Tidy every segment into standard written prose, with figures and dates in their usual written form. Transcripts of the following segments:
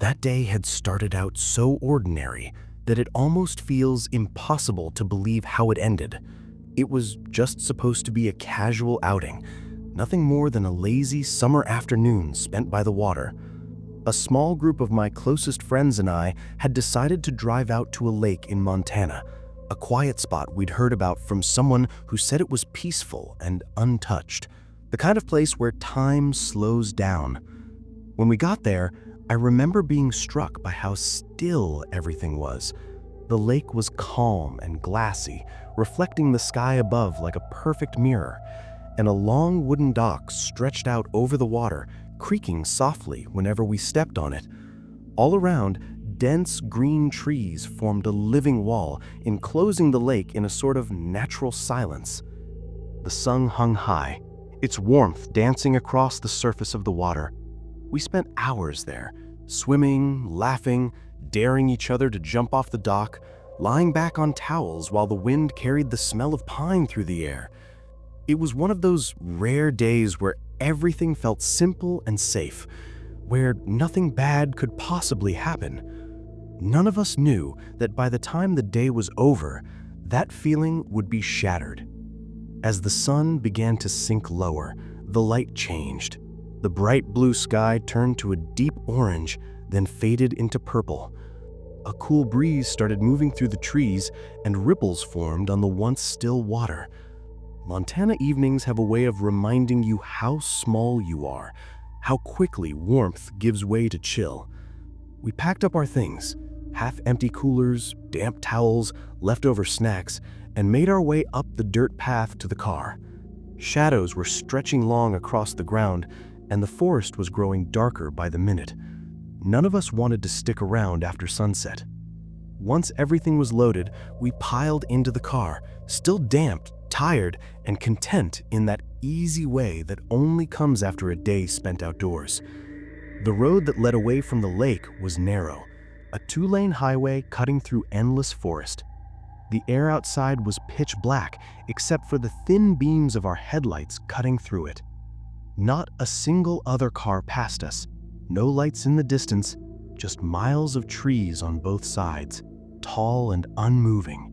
That day had started out so ordinary that it almost feels impossible to believe how it ended. It was just supposed to be a casual outing, nothing more than a lazy summer afternoon spent by the water. A small group of my closest friends and I had decided to drive out to a lake in Montana, a quiet spot we'd heard about from someone who said it was peaceful and untouched, the kind of place where time slows down. When we got there, I remember being struck by how still everything was. The lake was calm and glassy, reflecting the sky above like a perfect mirror, and a long wooden dock stretched out over the water, creaking softly whenever we stepped on it. All around, dense green trees formed a living wall, enclosing the lake in a sort of natural silence. The sun hung high, its warmth dancing across the surface of the water. We spent hours there, swimming, laughing, daring each other to jump off the dock, lying back on towels while the wind carried the smell of pine through the air. It was one of those rare days where everything felt simple and safe, where nothing bad could possibly happen. None of us knew that by the time the day was over, that feeling would be shattered. As the sun began to sink lower, the light changed. The bright blue sky turned to a deep orange, then faded into purple. A cool breeze started moving through the trees, and ripples formed on the once still water. Montana evenings have a way of reminding you how small you are, how quickly warmth gives way to chill. We packed up our things, half-empty coolers, damp towels, leftover snacks, and made our way up the dirt path to the car. Shadows were stretching long across the ground, and the forest was growing darker by the minute. None of us wanted to stick around after sunset. Once everything was loaded, we piled into the car, still damp, tired, and content in that easy way that only comes after a day spent outdoors. The road that led away from the lake was narrow, a two-lane highway cutting through endless forest. The air outside was pitch black, except for the thin beams of our headlights cutting through it. Not a single other car passed us, no lights in the distance, just miles of trees on both sides, tall and unmoving.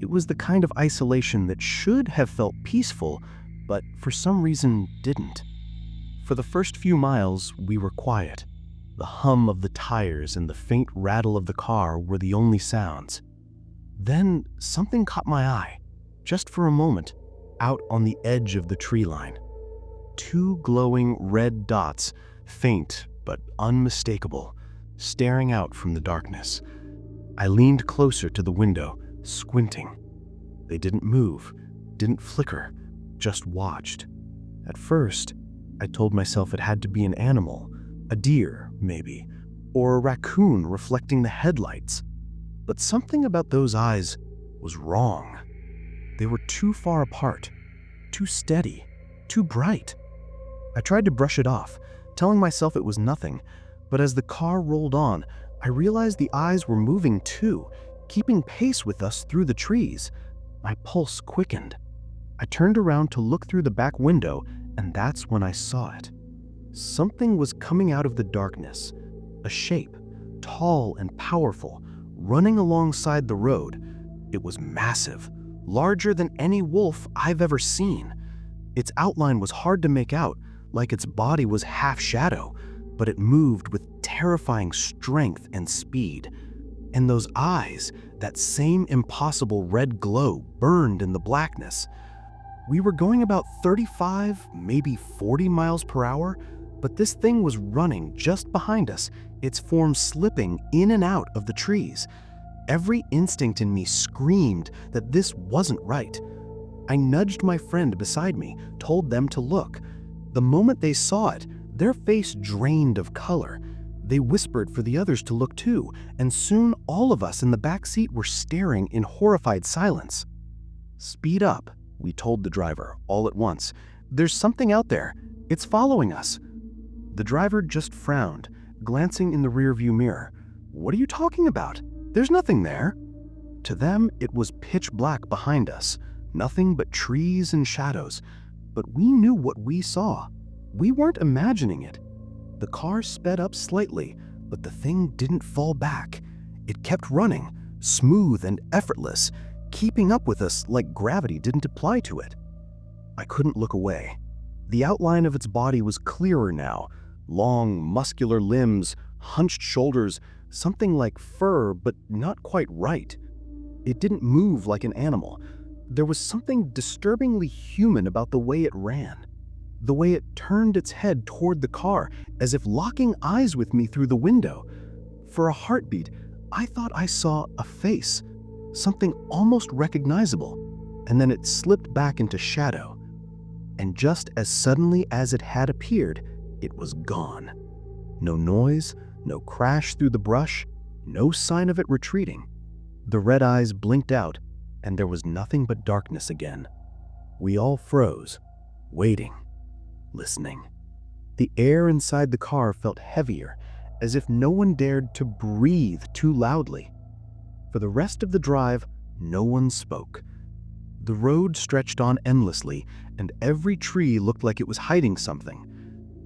It was the kind of isolation that should have felt peaceful, but for some reason didn't. For the first few miles, we were quiet. The hum of the tires and the faint rattle of the car were the only sounds. Then something caught my eye, just for a moment, out on the edge of the tree line. Two glowing red dots, faint but unmistakable, staring out from the darkness. I leaned closer to the window, squinting. They didn't move, didn't flicker, just watched. At first, I told myself it had to be an animal, a deer, maybe, or a raccoon reflecting the headlights. But something about those eyes was wrong. They were too far apart, too steady, too bright. I tried to brush it off, telling myself it was nothing, but as the car rolled on, I realized the eyes were moving too, keeping pace with us through the trees. My pulse quickened. I turned around to look through the back window, and that's when I saw it. Something was coming out of the darkness, a shape, tall and powerful, running alongside the road. It was massive, larger than any wolf I've ever seen. Its outline was hard to make out, like its body was half shadow, but it moved with terrifying strength and speed. And those eyes, that same impossible red glow, burned in the blackness. We were going about 35, maybe 40 miles per hour, but this thing was running just behind us, its form slipping in and out of the trees. Every instinct in me screamed that this wasn't right. I nudged my friend beside me, told them to look. The moment they saw it, their face drained of color. They whispered for the others to look too, and soon all of us in the back seat were staring in horrified silence. "Speed up," we told the driver all at once. "There's something out there. It's following us." The driver just frowned, glancing in the rearview mirror. "What are you talking about? There's nothing there." To them, it was pitch black behind us, nothing but trees and shadows. But we knew what we saw. We weren't imagining it. The car sped up slightly, But the thing didn't fall back. It kept running, smooth and effortless, keeping up with us like gravity didn't apply to it. I couldn't look away. The outline of its body was clearer now. Long, muscular limbs, hunched shoulders, something like fur, but not quite right. It didn't move like an animal. There was something disturbingly human about the way it ran. The way it turned its head toward the car, as if locking eyes with me through the window. For a heartbeat, I thought I saw a face, something almost recognizable, and then it slipped back into shadow. And just as suddenly as it had appeared, it was gone. No noise, no crash through the brush, no sign of it retreating. The red eyes blinked out, and there was nothing but darkness again. We all froze, waiting, listening. The air inside the car felt heavier, as if no one dared to breathe too loudly. For the rest of the drive, no one spoke. The road stretched on endlessly, and every tree looked like it was hiding something.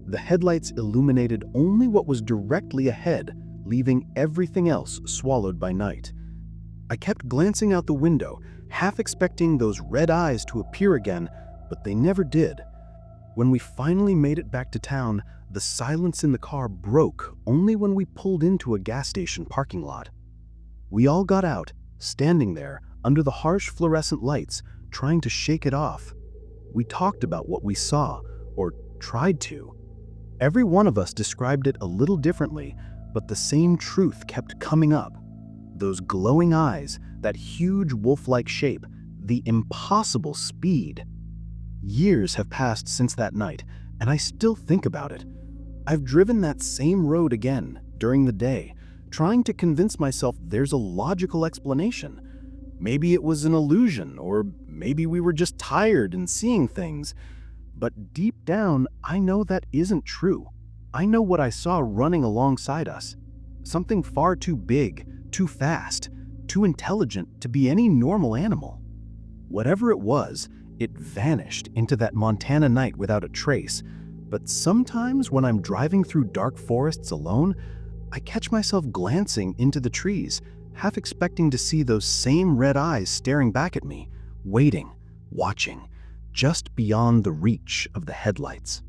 The headlights illuminated only what was directly ahead, leaving everything else swallowed by night. I kept glancing out the window, half expecting those red eyes to appear again, but they never did. When we finally made it back to town, the silence in the car broke only when we pulled into a gas station parking lot. We all got out, standing there under the harsh fluorescent lights, trying to shake it off. We talked about what we saw, or tried to. Every one of us described it a little differently, but the same truth kept coming up. Those glowing eyes, that huge wolf-like shape, the impossible speed. Years have passed since that night, and I still think about it. I've driven that same road again, during the day, trying to convince myself there's a logical explanation. Maybe it was an illusion, or maybe we were just tired and seeing things. But deep down, I know that isn't true. I know what I saw running alongside us. Something far too big, too fast, too intelligent to be any normal animal. Whatever it was, it vanished into that Montana night without a trace. But sometimes when I'm driving through dark forests alone, I catch myself glancing into the trees, half expecting to see those same red eyes staring back at me, waiting, watching, just beyond the reach of the headlights.